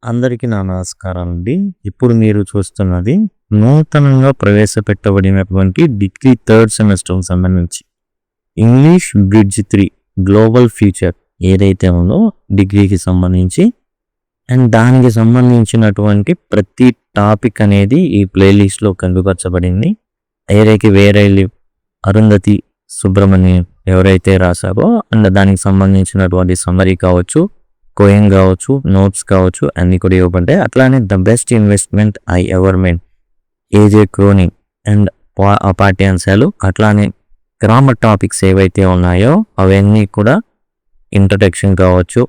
అందరికీ నా నమస్కారం అండి. ఇప్పుడు మీరు చూస్తున్నది నూతనంగా ప్రవేశపెట్టబడినటువంటి డిగ్రీ థర్డ్ సెమిస్టర్‌కి సంబంధించి ఇంగ్లీష్ బ్రిడ్జ్ 3 గ్లోబల్ ఫ్యూచర్ ఏదైతే ఉందో డిగ్రీకి సంబంధించి అండ్ దానికి సంబంధించినటువంటి ప్రతి టాపిక్ అనేది ఈ ప్లేలిస్ట్‌లో కనుపరచబడింది. వేరే అరుంధతి సుబ్రహ్మణ్యం ఎవరైతే రాశారో అండ్ దానికి సంబంధించినటువంటి సమ్మరీ కావచ్చు, కోయింగ్ కావచ్చు, నోట్స్ కావచ్చు అన్నీ కూడా ఇవ్వబడ్డాయి. అట్లానే the best investment I ever made AJ Cronin and పాఠ్యాంశాలు, అట్లానే గ్రామర్ టాపిక్స్ ఏవైతే ఉన్నాయో అవన్నీ కూడా ఇంట్రడక్షన్ కావచ్చు,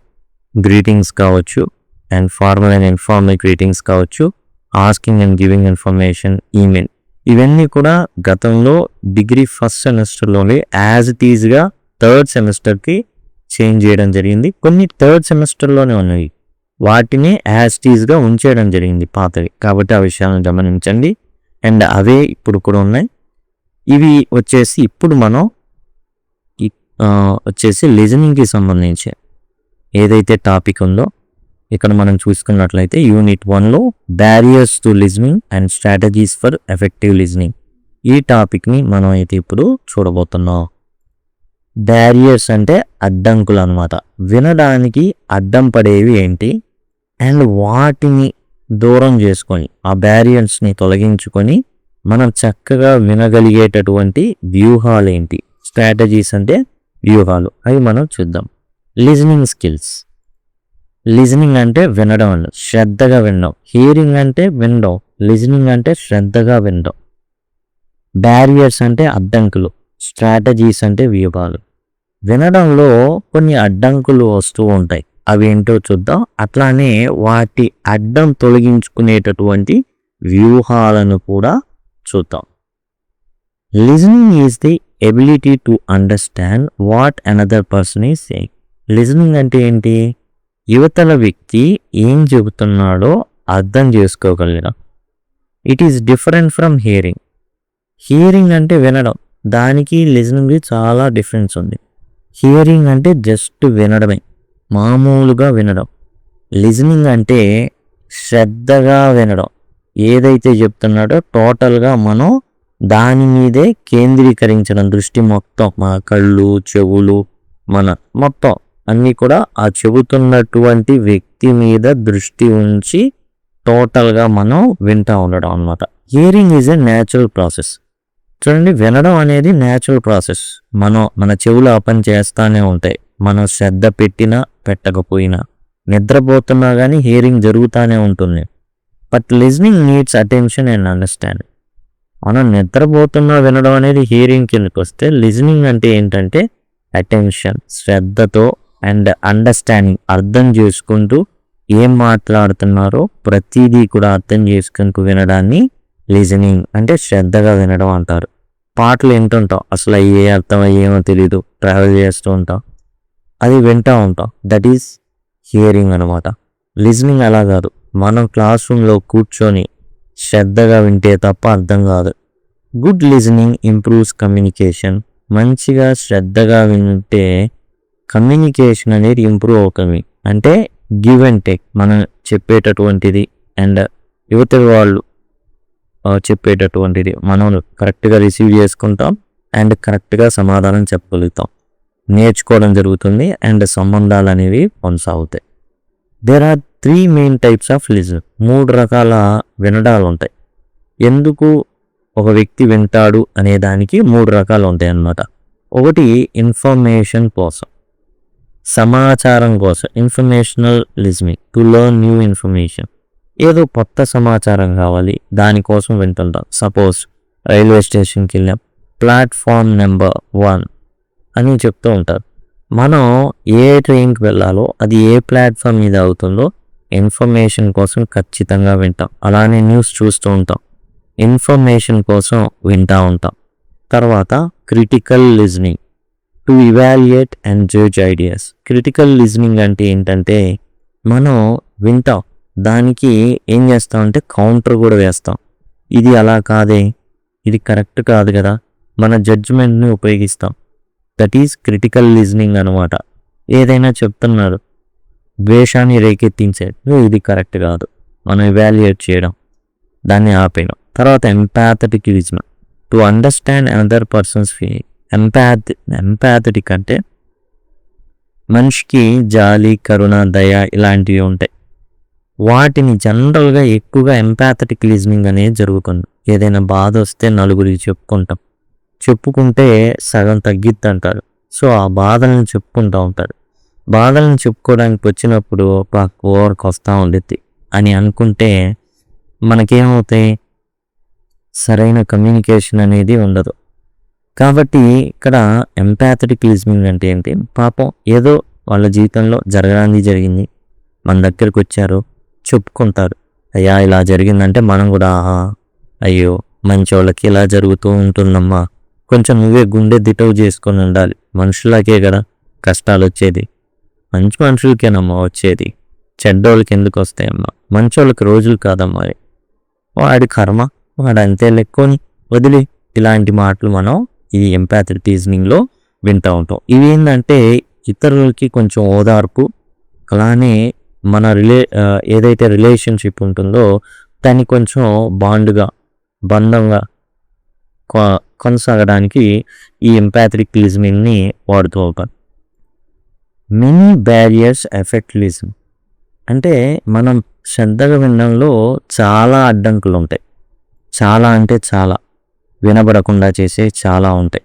గ్రీటింగ్స్ కావచ్చు and formal and informal greetings కావచ్చు, asking and giving information, email, ఇవన్నీ కూడా గతంలో డిగ్రీ ఫస్ట్ సెమిస్టర్లోనే యాజ్ ఇట్ ఈజ్గా థర్డ్ సెమిస్టర్కి చేంజ్ చేయడం జరిగింది. కొన్ని థర్డ్ సెమిస్టర్లోనే ఉన్నాయి, వాటిని యాజ్ ఇట్ ఈజ్గా ఉంచేయడం జరిగింది పాతవి. కాబట్టి ఆ విషయాలను గమనించండి. అండ్ అవే ఇప్పుడు కూడా ఉన్నాయి. ఇవి వచ్చేసి ఇప్పుడు మనం వచ్చేసి లిజనింగ్కి సంబంధించి ఏదైతే టాపిక్ ఉందో ఇక్కడ మనం చూసుకున్నట్లయితే యూనిట్ 1లో barriers to listening and strategies for effective listening, ఈ టాపిక్ని మనం అయితే ఇప్పుడు చూడబోతున్నాం. బ్యారియర్స్ అంటే అడ్డంకులు అనమాట. వినడానికి అడ్డం పడేవి ఏంటి అండ్ వాటిని దూరం చేసుకొని ఆ బ్యారియర్స్ని తొలగించుకొని మనం చక్కగా వినగలిగేటటువంటి వ్యూహాలు ఏంటి, స్ట్రాటజీస్ అంటే వ్యూహాలు, అవి మనం చూద్దాం. Listening skills. లిజనింగ్ అంటే వినడం, శ్రద్ధగా వినడం. హియరింగ్ అంటే వినడం, లిజనింగ్ అంటే శ్రద్ధగా వినడం. బ్యారియర్స్ అంటే అడ్డంకులు, స్ట్రాటజీస్ అంటే వ్యూహాలు. వినడంలో కొన్ని అడ్డంకులు వస్తూ ఉంటాయి, అవి ఏంటో చూద్దాం. అట్లానే వాటి అడ్డం తొలగించుకునేటటువంటి వ్యూహాలను కూడా చూద్దాం. Listening is the ability to understand what another person is saying. Listening అంటే ఏంటి? యువతల వ్యక్తి ఏం చెబుతున్నాడో అర్థం చేసుకోగలగడం. It is different from hearing. Hearing అంటే వినడం, దానికి లిజనింగ్కి చాలా డిఫరెన్స్ ఉంది. హియరింగ్ అంటే జస్ట్ వినడమే, మామూలుగా వినడం. లిజనింగ్ అంటే శ్రద్ధగా వినడం, ఏదైతే చెప్తున్నాడో టోటల్గా మనం దాని మీదే కేంద్రీకరించడం. దృష్టి మొత్తం, మన కళ్ళు, చెవులు, మన మొత్తం అన్నీ కూడా ఆ చెబుతున్నటువంటి వ్యక్తి మీద దృష్టి ఉంచి టోటల్గా మనం వింటూ ఉండడం అన్నమాట. Hearing is a natural process. చూడండి, వినడం అనేది న్యాచురల్ ప్రాసెస్. మన చెవులు ఆ పని చేస్తూనే ఉంటాయి, మనం శ్రద్ధ పెట్టినా పెట్టకపోయినా. నిద్రపోతున్నా కానీ హియరింగ్ జరుగుతూనే ఉంటుంది. But listening needs attention and understanding. మనం నిద్రపోతున్నా వినడం అనేది హియరింగ్ కిందకి వస్తే, లిజనింగ్ అంటే ఏంటంటే అటెన్షన్, శ్రద్ధతో అండ్ అండర్స్టాండింగ్, అర్థం చేసుకుంటూ ఏం మాట్లాడుతున్నారో ప్రతిదీ కూడా అర్థం చేసుకుంటూ వినడాన్ని లిజనింగ్ అంటే శ్రద్ధగా వినడం అంటారు. పాటలు వింటుంటాం, అసలు ఏ అర్థం అయ్యేమో తెలీదు, ట్రావెల్ చేస్తూ ఉంటాం, అది వింటూ ఉంటాం, దట్ ఈస్ హియరింగ్ అనమాట. లిజనింగ్ అలా కాదు, మనం క్లాస్ రూమ్లో కూర్చొని శ్రద్ధగా వింటే తప్ప అర్థం కాదు. Good listening improves communication. మంచిగా శ్రద్ధగా వింటే కమ్యూనికేషన్ అనేది ఇంప్రూవ్ అవుతుంది. అంటే గివ్ అండ్ టేక్, మనం చెప్పేటటువంటిది అండ్ యువతల వాళ్ళు చెప్పేటటువంటిది మనం కరెక్ట్గా రిసీవ్ చేసుకుంటాం అండ్ కరెక్ట్గా సమాధానం చెప్పగలుగుతాం, నేర్చుకోవడం జరుగుతుంది అండ్ సంబంధాలు అనేవి కొనసాగుతాయి. There are 3 main types of listen. 3 రకాల వినడాలు ఉంటాయి. ఎందుకు ఒక వ్యక్తి వింటాడు అనే దానికి 3 రకాలు ఉంటాయి అన్నమాట. ఒకటి ఇన్ఫర్మేషన్ కోసం, సమాచారం కోసం, informational listening, to learn new information. ఏదో కొత్త సమాచారం కావాలి, దానికోసం వింటుంటాం. సపోజ్ రైల్వే స్టేషన్కి వెళ్ళాం, ప్లాట్ఫామ్ నెంబర్ 1 అని చెప్తూ ఉంటారు. మనం ఏ ట్రైన్కి వెళ్ళాలో అది ఏ ప్లాట్ఫామ్ మీద అవుతుందో ఇన్ఫర్మేషన్ కోసం ఖచ్చితంగా వింటాం. అలానే న్యూస్ చూస్తూ ఉంటాం, ఇన్ఫర్మేషన్ కోసం వింటూ ఉంటాం. తర్వాత critical listening, to evaluate and judge ideas. Critical listening అంటే ఏంటంటే మనం వింటాం, దానికి ఏం చేస్తామంటే కౌంటర్ కూడా వేస్తాం. ఇది అలా కాదే, ఇది కరెక్ట్ కాదు కదా, మన జడ్జ్మెంట్ని ఉపయోగిస్తాం. దట్ ఈస్ క్రిటికల్ లిజనింగ్ అనమాట. ఏదైనా చెప్తున్నారు, ద్వేషాన్ని రేకెత్తించేది ఇది కరెక్ట్ కాదు, మనం ఇవాల్యుయేట్ చేయడం, దాన్ని ఆపేయడం. తర్వాత empathetic listening, to understand another person's feeling. Empathetic అంటే మనిషికి జాలి, కరుణ, దయ ఇలాంటివి ఉంటాయి. వాటిని జనరల్గా ఎక్కువగా ఎంపాథటిక్ లిజనింగ్ అనేది జరుగుతుంది. ఏదైనా బాధ వస్తే నలుగురికి చెప్పుకుంటే సగం తగ్గిద్ది అంటారు. సో ఆ బాధలను చెప్పుకుంటూ ఉంటారు. బాధలను చెప్పుకోవడానికి వచ్చినప్పుడు ఓవర్కి వస్తూ ఉండేది అని అనుకుంటే మనకేమవుతాయి, సరైన కమ్యూనికేషన్ అనేది ఉండదు. కాబట్టి ఇక్కడ ఎంపాథటిక్ లిజనింగ్ అంటే ఏంటి, పాపం ఏదో వాళ్ళ జీవితంలో జరిగింది, మన దగ్గరికి వచ్చారు, చెప్పుకుంటారు. అయ్యా ఇలా జరిగిందంటే మనం కూడా అయ్యో మంచి వాళ్ళకి ఇలా జరుగుతూ ఉంటుందమ్మా, కొంచెం నువ్వే గుండె దిటవు చేసుకొని ఉండాలి. మనుషులకే కదా కష్టాలు వచ్చేది, మంచి మనుషులకేనమ్మా వచ్చేది, చెడ్డోళ్ళకి ఎందుకు వస్తాయమ్మా, మంచి వాళ్ళకి రోజులు కాదమ్మా, వాడి కర్మ, వాడు అంతే లెక్కొని వదిలి, ఇలాంటి మాటలు మనం ఈ ఎంపాథటిక్ రీజనింగ్లో వింటూ ఉంటాం. ఇవి ఏంటంటే ఇతరులకి కొంచెం ఓదార్పు, అలానే మన ఏదైతే రిలేషన్షిప్ ఉంటుందో దాన్ని కొంచెం బంధంగా కొనసాగడానికి ఈ ఎంపాథటిక్ లిజనింగ్ని వాడుతూ ఉంటాం. మెనీ బ్యారియర్స్ ఎఫెక్ట్ లిజనింగ్ అంటే మనం శ్రద్ధగా వినడంలో చాలా అడ్డంకులు ఉంటాయి. చాలా అంటే చాలా, వినబడకుండా చేసే చాలా ఉంటాయి.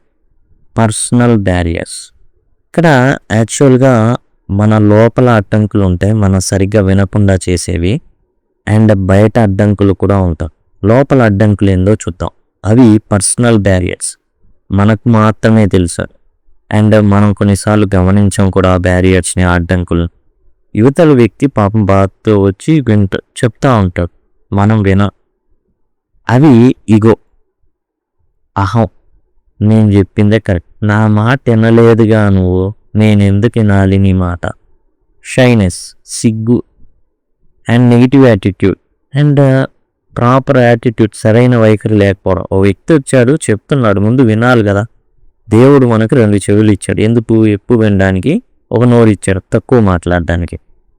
పర్సనల్ బ్యారియర్స్, ఇక్కడ యాక్చువల్గా మన లోపల అడ్డంకులు ఉంటాయి, మనం సరిగ్గా వినకుండా చేసేవి. అండ్ బయట అడ్డంకులు కూడా ఉంటాయి. లోపల అడ్డంకులు ఏందో చూద్దాం. అవి పర్సనల్ బ్యారియర్స్, మనకు మాత్రమే తెలుసు. అండ్ మనం కొన్నిసార్లు గమనించాం కూడా ఆ బ్యారియర్స్ని, అడ్డంకులు. యువతల వ్యక్తి పాపం బాధతో వచ్చి చెప్తా ఉంటాడు, మనం అవి ఇగో, అహం, నేను చెప్పిందే కరెక్ట్, నా మాట వినలేదుగా నువ్వు, నేను ఎందుకు వినాలి నీ మాట. షైనెస్, సిగ్గు. And negative attitude and proper attitude, సరైన వైఖరి లేకపోవడం. ఓ వ్యక్తి వచ్చాడు చెప్తున్నాడు, ముందు వినాలి కదా. దేవుడు మనకు 2 చెవులు ఇచ్చాడు, ఎందుకు, ఎక్కువ వినడానికి, ఒక నోరు ఇచ్చాడు తక్కువ మాట్లాడడానికి.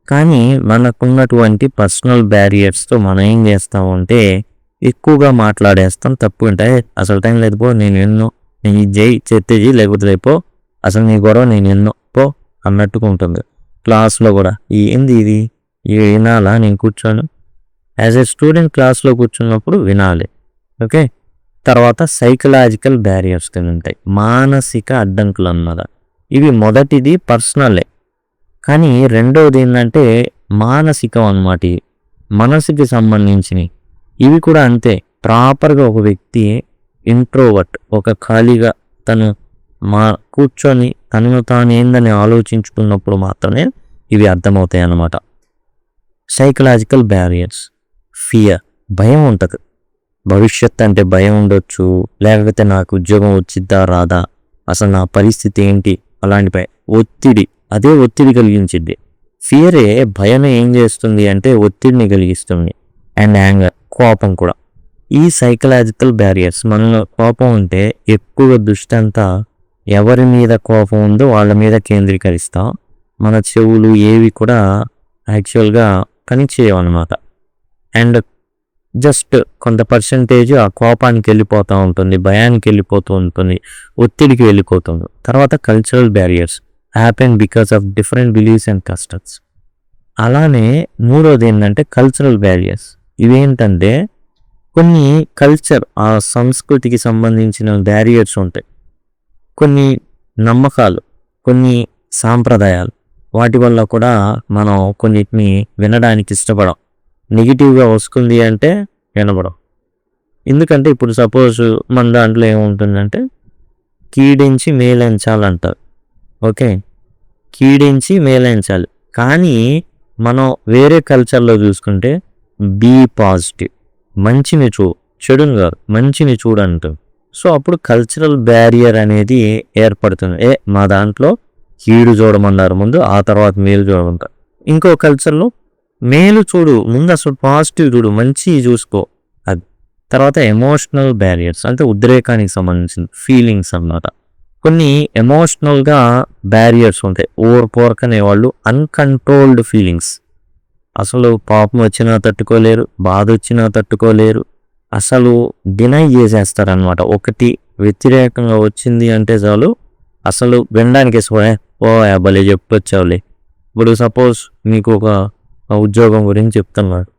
కానీ మనకున్నటువంటి పర్సనల్ బ్యారియర్స్తో మనం ఏం చేస్తామంటే ఎక్కువగా మాట్లాడేస్తాం, తప్పు వింటాయి. అసలు టైం లేదు పో, నేను ఇది చేయి, చెత్తేజీ, లేకపోతే రేపో, అసలు నీ గొడవ నేను పో అన్నట్టుగా ఉంటుంది. క్లాస్లో కూడా ఏంది ఇది వినాలా, నేను కూర్చోను. యాజ్ ఏ స్టూడెంట్ క్లాస్లో కూర్చున్నప్పుడు వినాలి. ఓకే. తర్వాత సైకలాజికల్ బ్యారియర్స్ కింద ఉంటాయి, మానసిక అడ్డంకులు అన్నమాట. ఇవి మొదటిది పర్సనలే, కానీ రెండవది ఏంటంటే మానసికం అన్నమాట. మనసుకి సంబంధించినవి ఇవి కూడా అంతే. ప్రాపర్గా ఒక వ్యక్తి ఇంట్రోవర్ట్, ఒక ఖాళీగా తను కూర్చొని తనను తాను ఏందని ఆలోచించుకున్నప్పుడు మాత్రమే ఇవి అర్థమవుతాయి అన్నమాట. సైకలాజికల్ బ్యారియర్స్, ఫియర్, భయం ఉంటుంది. భవిష్యత్ అంటే భయం ఉండొచ్చు, లేకపోతే నాకు ఉద్యోగం వచ్చిద్దా రాదా, అసలు నా పరిస్థితి ఏంటి, అలాంటి ఒత్తిడి, అదే ఒత్తిడి కలిగించింది. ఫియరే భయం ఏం చేస్తుంది అంటే ఒత్తిడిని కలిగిస్తుంది. అండ్ యాంగర్, కోపం కూడా. ఈ సైకలాజికల్ బ్యారియర్స్, మనలో కోపం ఉంటే ఎక్కువ దృష్టి అంతా ఎవరి మీద కోపం ఉందో వాళ్ళ మీద కేంద్రీకరిస్తాం. మన చెవులు ఏవి కూడా యాక్చువల్గా పనిచేయవన్నమాట. అండ్ జస్ట్ కొంత పర్సంటేజ్ ఆ కోపానికి వెళ్ళిపోతూ ఉంటుంది, భయానికి వెళ్ళిపోతూ ఉంటుంది, ఒత్తిడికి వెళ్ళిపోతుంది. తర్వాత cultural barriers happen because of different beliefs and customs. అలానే మూడోది ఏంటంటే కల్చరల్ బ్యారియర్స్. ఇవేంటంటే కొన్ని కల్చర్, ఆ సంస్కృతికి సంబంధించిన బ్యారియర్స్ ఉంటాయి. కొన్ని నమ్మకాలు, కొన్ని సాంప్రదాయాలు, వాటి వల్ల కూడా మనం కొన్నిటిని వినడానికి ఇష్టపడం. నెగిటివ్గా వస్తుంది అంటే వినపడం. ఎందుకంటే ఇప్పుడు సపోజ్ మన దాంట్లో ఏముంటుందంటే కీడించి మేలెంచాలంటారు. ఓకే, కీడించి మేలెంచాలి. కానీ మనం వేరే కల్చర్లో చూసుకుంటే బీ పాజిటివ్, మంచిని చెడుని కాదు, మంచిని చూడంటాం. సో అప్పుడు కల్చరల్ బ్యారియర్ అనేది ఏర్పడుతుంది. మా దాంట్లో కీడు చూడమన్నారు ముందు, ఆ తర్వాత మేలు చూడమంటారు. ఇంకో కల్చర్లో మేలు చూడు ముందు, అసలు పాజిటివ్ చూడు, మంచి చూసుకో. అది తర్వాత ఎమోషనల్ బ్యారియర్స్ అంటే ఉద్రేకానికి సంబంధించిన ఫీలింగ్స్ అన్నమాట. కొన్ని ఎమోషనల్గా బ్యారియర్స్ ఉంటాయి. ఓర్పోర్క్ అనేవాళ్ళు అన్కంట్రోల్డ్ ఫీలింగ్స్, అసలు పాపం వచ్చినా తట్టుకోలేరు, బాధ వచ్చినా తట్టుకోలేరు, అసలు డినై చేసేస్తారనమాట. ఒకటి వ్యతిరేకంగా వచ్చింది అంటే చాలు అసలు వినడానికి ఓ భలే చెప్పొచ్చావులే. ఇప్పుడు సపోజ్ మీకు ఒక ఉద్యోగం గురించి చెప్తున్నాడు,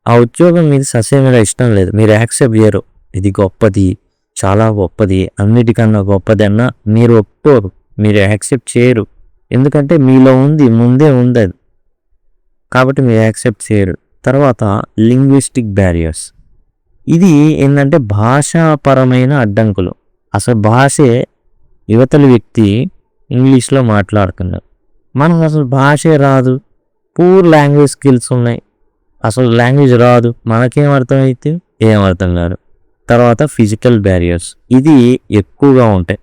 ఆ ఉద్యోగం మీకు ససేమిగా ఇష్టం లేదు, మీరు యాక్సెప్ట్ చేయరు, ఇది గొప్పది, చాలా గొప్పది, అన్నిటికన్నా గొప్పది అన్న మీరు ఒప్పుకోరు, మీరు యాక్సెప్ట్ చేయరు. ఎందుకంటే మీలో ఉంది, ముందే ఉంది అది, కాబట్టి మీరు యాక్సెప్ట్ చేయరు. తర్వాత లింగ్విస్టిక్ బ్యారియర్స్, ఇది ఏంటంటే భాషాపరమైన అడ్డంకులు. అసలు భాషే యువతల వ్యక్తి ఇంగ్లీష్లో మాట్లాడుతున్నారు, మనకు అసలు భాషే రాదు, పూర్ లాంగ్వేజ్ స్కిల్స్ ఉన్నాయి, అసలు లాంగ్వేజ్ రాదు, మనకేం అర్థమైతే ఏం అర్థం కాదు. తర్వాత ఫిజికల్ బ్యారియర్స్, ఇది ఎక్కువగా ఉంటాయి.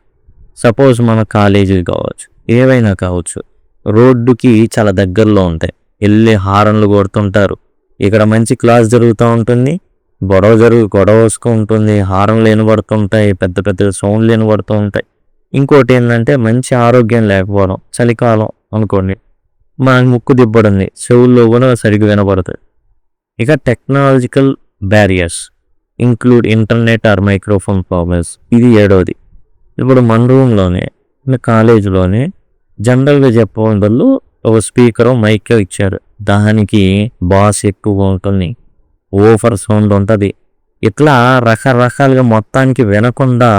సపోజ్ మన కాలేజీ కావచ్చు, ఏవైనా కావచ్చు, రోడ్డుకి చాలా దగ్గరలో ఉంటాయి, వెళ్ళి హారన్లు కొడుతుంటారు. ఇక్కడ మంచి క్లాస్ జరుగుతూ ఉంటుంది, గొడవ వస్తుంటుంది, హారన్లు వినబడుతుంటాయి, పెద్ద పెద్ద సౌండ్లు వినబడుతూ ఉంటాయి. ఇంకోటి ఏంటంటే మంచి ఆరోగ్యం లేకపోవడం, చలికాలం అనుకోండి, మన ముక్కు దిబ్బడింది, చెవుల్లో కూడా సరిగ్గా వినబడుతుంది. ఇక technological barriers include internet or microphone problems, ఇది 7వది. ఇప్పుడు మన రూమ్లోనే కాలేజీలోనే జనరల్గా చెప్పడం బదులు ఒక స్పీకర్ మైక్ ఇచ్చారు, దానికి బాస్ ఎక్కువగా ఉంటుంది, ఓఫర్ సౌండ్ ఉంటుంది, ఇట్లా రకరకాలుగా మొత్తానికి వినకుండా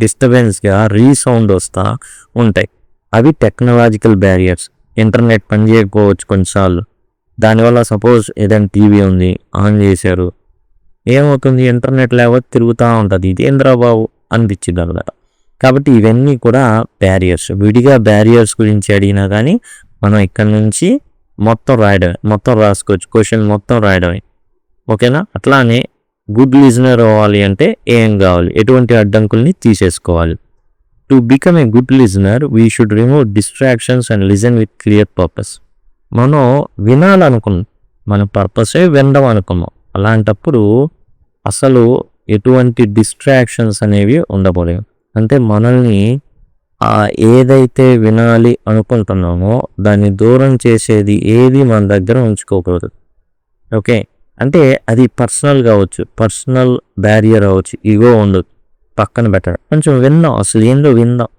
డిస్టర్బెన్స్గా రీసౌండ్ వస్తూ ఉంటాయి. అవి టెక్నాలజికల్ బ్యారియర్స్. ఇంటర్నెట్ పని చేయకపోవచ్చు కొన్నిసార్లు, దానివల్ల సపోజ్ ఏదైనా టీవీ ఉంది ఆన్ చేశారు, ఏమవుతుంది, ఇంటర్నెట్ లేకపోతే తిరుగుతూ ఉంటుంది, ఇది బాబు అనిపించింది అనమాట. కాబట్టి ఇవన్నీ కూడా బ్యారియర్స్. విడిగా బ్యారియర్స్ గురించి అడిగినా కానీ మనం ఇక్కడ నుంచి మొత్తం రాసుకోవచ్చు, క్వశ్చన్ మొత్తం రాయడమే. ఓకేనా? అట్లానే గుడ్ లిజనర్ అవ్వాలి అంటే ఏం కావాలి, ఎటువంటి అడ్డంకుల్ని తీసేసుకోవాలి. To become a good listener we should remove distractions and listen with clear purpose. మనం వినాలనుకున్నాం, మన పర్పసే వినడం అనుకున్నాం, అలాంటప్పుడు అసలు ఎటువంటి డిస్ట్రాక్షన్స్ అనేవి ఉండకూడదు. అంటే మనల్ని ఏదైతే వినాలి అనుకుంటున్నామో దాన్ని దూరం చేసేది ఏది మన దగ్గర ఉంచుకోకూడదు. ఓకే, అంటే అది పర్సనల్ కావచ్చు, పర్సనల్ బ్యారియర్ అవ్వచ్చు, ఈగో ఉండదు, పక్కన పెట్టడం, కొంచెం విందాం, అసలు ఏందో విందాం.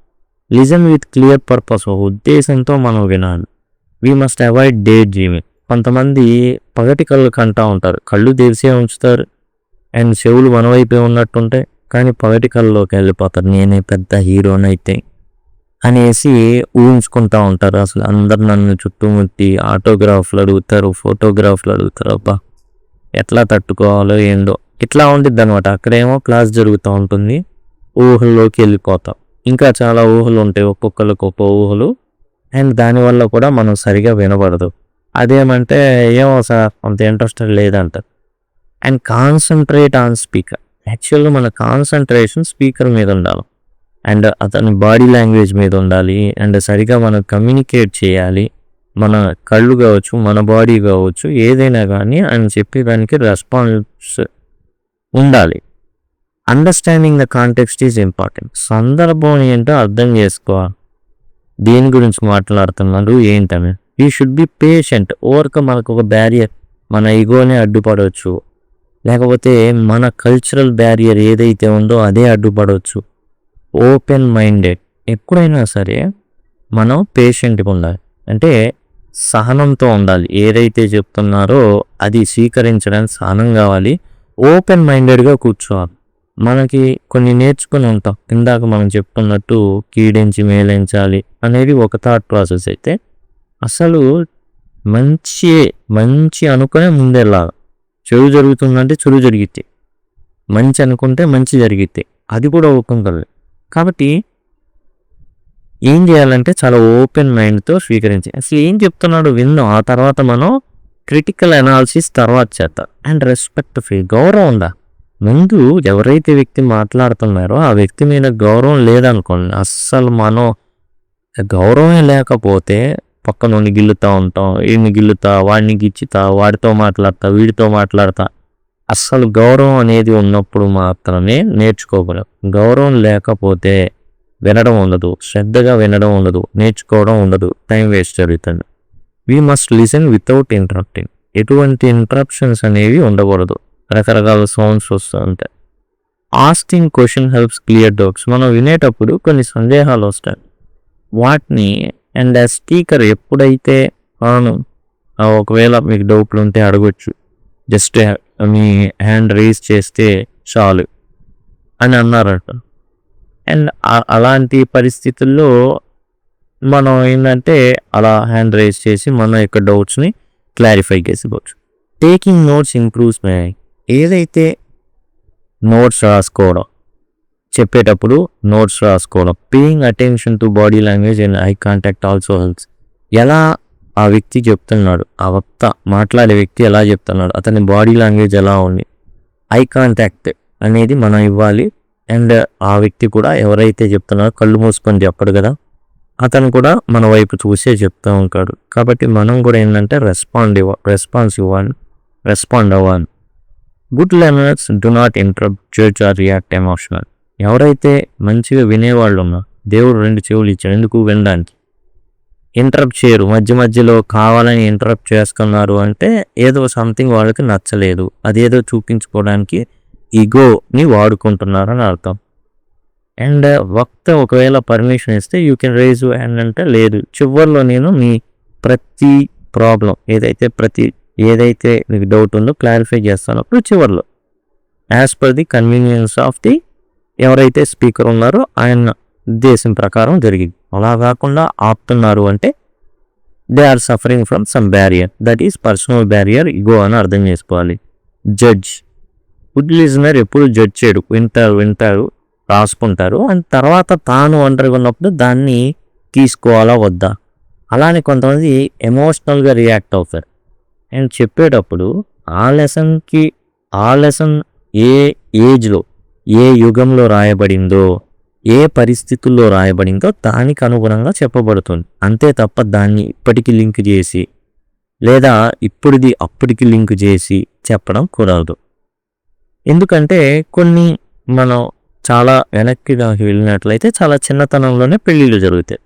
లిజన్ విత్ క్లియర్ పర్పస్, ఉద్దేశంతో మనం వినాలి. We must avoid day dreaming. కొంతమంది పగటి కళ్ళు కంటా ఉంటారు, కళ్ళు తెరిసే ఉంచుతారు అండ్ చెవులు మనవైపే ఉన్నట్టుంటాయి, కానీ పగటి కళ్ళలోకి వెళ్ళిపోతారు, నేనే పెద్ద హీరోనైతే అనేసి ఊహించుకుంటా ఉంటారు. అసలు అందరు నన్ను చుట్టుముట్టి ఆటోగ్రాఫ్లు అడుగుతారు, ఫోటోగ్రాఫ్లు అడుగుతారు, అబ్బా ఎట్లా తట్టుకోవాలో ఏందో, ఇట్లా ఉండిద్ది అనమాట. అక్కడేమో క్లాస్ జరుగుతూ ఉంటుంది, ఊహల్లోకి వెళ్ళిపోతాం. ఇంకా చాలా ఊహలు ఉంటాయి, ఒక్కొక్కరికి ఒక్కో ఊహలు, అండ్ దానివల్ల కూడా మనం సరిగా వినబడదు. అదేమంటే ఏమో సార్ అంత ఇంట్రెస్టెడ్ లేదంటారు. And concentrate on speaker. యాక్చువల్గా మన కాన్సన్ట్రేషన్ స్పీకర్ మీద ఉండాలి, అండ్ అతని బాడీ లాంగ్వేజ్ మీద ఉండాలి, అండ్ సరిగా మనం కమ్యూనికేట్ చేయాలి. మన కళ్ళు కావచ్చు, మన బాడీ కావచ్చు, ఏదైనా కానీ ఆయన చెప్పేదానికి రెస్పాన్స్ ఉండాలి. Understanding the context is important. సందర్భం ఏంటో అర్థం చేసుకోవాలి, దేని గురించి మాట్లాడుతున్నారు ఏంటని. You should be patient. మనకు ఒక బ్యారియర్, మన ఈగోనే అడ్డుపడవచ్చు, లేకపోతే మన కల్చరల్ బ్యారియర్ ఏదైతే ఉందో అదే అడ్డుపడవచ్చు. Open minded. ఎప్పుడైనా సరే మనం పేషెంట్గా ఉండాలి, అంటే సహనంతో ఉండాలి. ఏదైతే చెప్తున్నారో అది స్వీకరించడానికి సహనం కావాలి. ఓపెన్ మైండెడ్గా కూర్చోవాలి. మనకి కొన్ని నేర్చుకుని ఉంటాం, ఇందాక మనం చెప్తున్నట్టు కీడించి మేలించాలి అనేది ఒక థాట్ ప్రాసెస్ అయితే, అసలు మంచి అనుకునే ముందెళ్ళాలి. చెడు జరుగుతుందంటే చెడు జరిగితే, మంచి అనుకుంటే మంచి జరిగితే, అది కూడా ఒప్పుకుంటుంది. కాబట్టి ఏం చేయాలంటే చాలా ఓపెన్ మైండ్తో స్వీకరించి అసలు ఏం చెప్తున్నాడు విందాం, ఆ తర్వాత మనం క్రిటికల్ అనాలిసిస్ తర్వాత చేద్దాం. అండ్ రెస్పెక్ట్ ఫ్రీ, గౌరవం ఉందా. ముందు ఎవరైతే వ్యక్తి మాట్లాడుతున్నారో ఆ వ్యక్తి మీద గౌరవం లేదనుకోండి, అస్సలు మనం గౌరవమే లేకపోతే పక్క నుండి గిల్లుతూ ఉంటాం, వీడిని గిల్లుతా, వాడిని గిచ్చుతా, వాడితో మాట్లాడతా, వీడితో మాట్లాడతా. అస్సలు గౌరవం అనేది ఉన్నప్పుడు మాత్రమే నేర్చుకోగలం. గౌరవం లేకపోతే వినడం ఉండదు, శ్రద్ధగా వినడం ఉండదు, నేర్చుకోవడం ఉండదు, టైం వేస్ట్ జరుగుతుంది. We must listen without interrupting. ఎటువంటి ఇంటరప్షన్స్ అనేవి ఉండకూడదు. రకరకాల సౌండ్స్ వస్తూ ఉంటాయి. Asking question helps clear doubts. మనం వినేటప్పుడు కొన్ని సందేహాలు వస్తాయి, వాటిని అండ్ స్పీకర్ ఎప్పుడైతే ఒకవేళ మీకు డౌట్లు ఉంటే అడగొచ్చు. జస్ట్ మీ హ్యాండ్ రేస్ చేస్తే చాలు అని అన్నారట. అండ్ అలాంటి పరిస్థితుల్లో మనం ఏంటంటే అలా హ్యాండ్ రేస్ చేసి మన యొక్క డౌట్స్ని క్లారిఫై చేసుకోవచ్చు. Taking notes improves my. ఏదైతే నోట్స్ రాసుకోవడం, చెప్పేటప్పుడు నోట్స్ రాసుకోవడం, paying attention to body language and eye contact also helps. ఎలా ఆ వ్యక్తి చెప్తున్నాడు, ఆ వక్త మాట్లాడే వ్యక్తి ఎలా చెప్తున్నాడు, అతని బాడీ లాంగ్వేజ్ ఎలా ఉంది, ఐ కాంటాక్ట్ అనేది మనం ఇవ్వాలి. అండ్ ఆ వ్యక్తి కూడా ఎవరైతే చెప్తున్నారో కళ్ళు మూసుకొని చెప్పడు కదా, అతను కూడా మన వైపు చూసే చెప్తూ ఉంటాడు. కాబట్టి మనం కూడా ఏంటంటే రెస్పాండ్ అవ్వాలి. Good learners do not interrupt, judge or react emotional. ఎవరైతే మంచిగా వినేవాళ్ళు ఉన్నారు, దేవుడు 2 చెవులు ఇచ్చాడు ఎందుకు వినడానికి, ఇంటరప్ట్ చేయరు. మధ్యలో కావాలని ఇంటరప్ట్ చేస్తున్నారు అంటే ఏదో సంథింగ్ వాళ్ళకి నచ్చలేదు, అదేదో చూపించుకోవడానికి ఈగోని వాడుకుంటున్నారని అర్థం. అండ్ వక్త ఒకవేళ పర్మిషన్ ఇస్తే you can raise you hand అంటే లేదు, చివరిలో నేను మీ ప్రతి ప్రాబ్లం ఏదైతే మీకు డౌట్ ఉందో క్లారిఫై చేస్తాను అప్పుడు చివరిలో as per the convenience of the ఎవరైతే స్పీకర్ ఉన్నారో ఆయన ఉద్దేశం ప్రకారం జరిగింది. అలా కాకుండా ఆపుతున్నారు అంటే they are suffering from some barrier, that is personal barrier, ego అని అర్థం చేసుకోవాలి. జడ్జ్, గుడ్ లిజనర్ ఎప్పుడు జడ్జ్ చేయడు, వింటారు రాసుకుంటారు అండ్ తర్వాత తాను ఒంటరిగా ఉన్నప్పుడు దాన్ని తీసుకోవాలా వద్దా. అలానే కొంతమంది ఎమోషనల్గా రియాక్ట్ అవుతారు. అండ్ చెప్పేటప్పుడు ఆ లెసన్ ఏ ఏజ్లో ఏ యుగంలో రాయబడిందో, ఏ పరిస్థితుల్లో రాయబడిందో దానికి అనుగుణంగా చెప్పబడుతుంది. అంతే తప్ప దాన్ని ఇప్పటికి లింక్ చేసి లేదా ఇప్పుడుది అప్పటికి లింక్ చేసి చెప్పడం కుదరదు. ఎందుకంటే కొన్ని మనం చాలా వెనక్కి వెళ్ళినట్లయితే చాలా చిన్నతనంలోనే పెళ్ళిళ్ళు జరుగుతాయి.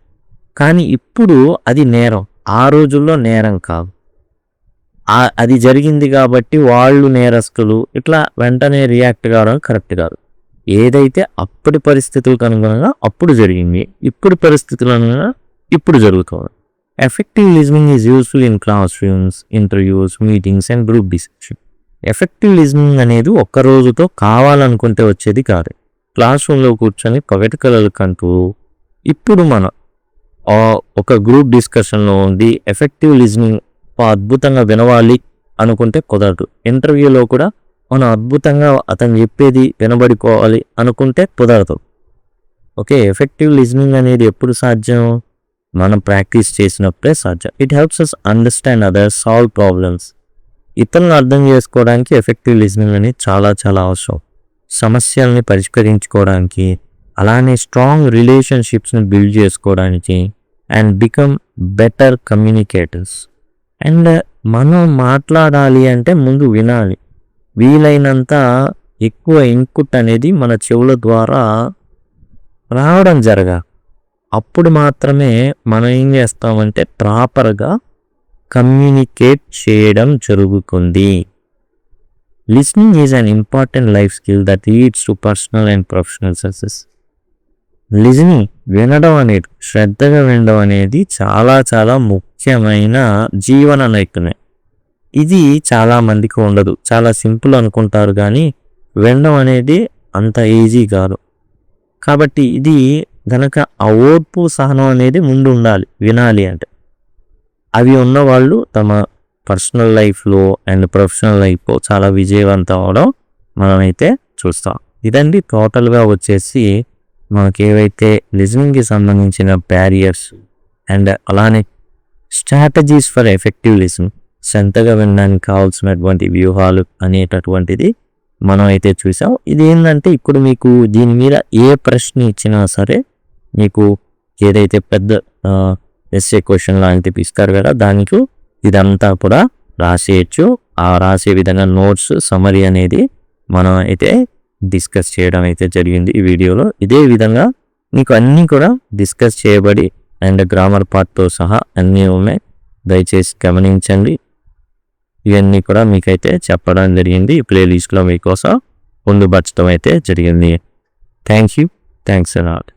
కానీ ఇప్పుడు అది నేరం, ఆ రోజుల్లో నేరం కాదు. అది జరిగింది కాబట్టి వాళ్ళు నేరస్తులు ఇట్లా వెంటనే రియాక్ట్ కావడం కరెక్ట్ కాదు. ఏదైతే అప్పటి పరిస్థితులకు అనుగుణంగా అప్పుడు జరిగింది, ఇప్పుడు పరిస్థితులు అనుగుణంగా ఇప్పుడు జరుగుతుంది. Effective listening is useful in class rooms, interviews, meetings and group discussion. Effective listening అనేది ఒక్క రోజుతో కావాలనుకుంటే వచ్చేది కాదు. క్లాస్ రూమ్లో కూర్చొని పగటికలలు కంటూ ఇప్పుడు మనం ఒక గ్రూప్ డిస్కషన్లో ఉంది ఎఫెక్టివ్ లిజనింగ్ అద్భుతంగా వినవాలి అనుకుంటే కుదరదు. ఇంటర్వ్యూలో కూడా మనం అద్భుతంగా అతను చెప్పేది వినబడిపోవాలి అనుకుంటే కుదరదు. ఓకే, ఎఫెక్టివ్ లిజనింగ్ అనేది ఎప్పుడు సాధ్యం, మనం ప్రాక్టీస్ చేసినప్పుడే సాధ్యం. It helps us understand others, solve problems. ఇతరులను అర్థం చేసుకోవడానికి ఎఫెక్టివ్ లిజనింగ్ అనేది చాలా చాలా అవసరం. సమస్యల్ని పరిష్కరించుకోవడానికి, అలానే స్ట్రాంగ్ రిలేషన్షిప్స్ని బిల్డ్ చేసుకోవడానికి and become better communicators. And మనం మాట్లాడాలి అంటే ముందు వినాలి. వీలైనంత ఎక్కువ ఇన్పుట్ అనేది మన చెవుల ద్వారా రావడం జరగాలి. అప్పుడు మాత్రమే మనం ఏం చేస్తామంటే ప్రాపర్గా కమ్యూనికేట్ చేయడం జరుగుతుంది. Listening is an important life skill that leads to personal and professional success. Listening, వినడం అనేది, శ్రద్ధగా వినడం అనేది చాలా చాలా ముఖ్యమైన జీవన నైపుణ్యం. ఇది చాలామందికి ఉండదు, చాలా సింపుల్ అనుకుంటారు కానీ వినడం అనేది అంత ఈజీ కాదు. కాబట్టి ఇది గనక ఆ ఓర్పు సహనం అనేది ముందు ఉండాలి వినాలి అంటే. అవి ఉన్నవాళ్ళు తమ పర్సనల్ లైఫ్లో అండ్ ప్రొఫెషనల్ లైఫ్లో చాలా విజయవంతం అవడం మనమైతే చూస్తాం. ఇదండి టోటల్గా వచ్చేసి మనకి ఏవైతే లిజనింగ్కి సంబంధించిన బ్యారియర్స్ అండ్ అలానే స్ట్రాటజీస్ ఫర్ ఎఫెక్టివ్ లిజనింగ్, శ్రద్ధగా వినడానికి కావాల్సినటువంటి వ్యూహాలు అనేటటువంటిది మనం అయితే చూసాం. ఇది ఏంటంటే ఇప్పుడు మీకు దీని మీద ఏ ప్రశ్న ఇచ్చినా సరే మీకు ఏదైతే పెద్ద ఎస్ఏ క్వశ్చన్ లాంటివి ఇస్తారు కదా, దానికి ఇదంతా కూడా రాసేయచ్చు. ఆ రాసే విధంగా నోట్స్ సమరీ అనేది మనం అయితే డిస్కస్ చేయడం అయితే జరిగింది ఈ వీడియోలో. ఇదే విధంగా మీకు అన్నీ కూడా డిస్కస్ చేయబడి అండ్ గ్రామర్ పార్ట్తో సహా అన్నీ ఉన్నాయి. దయచేసి గమనించండి. ఇవన్నీ కూడా మీకైతే చెప్పడం జరిగింది. ఈ ప్లేలిస్ట్లో మీకోసం పొందుపరచడం అయితే జరిగింది. Thanks a lot.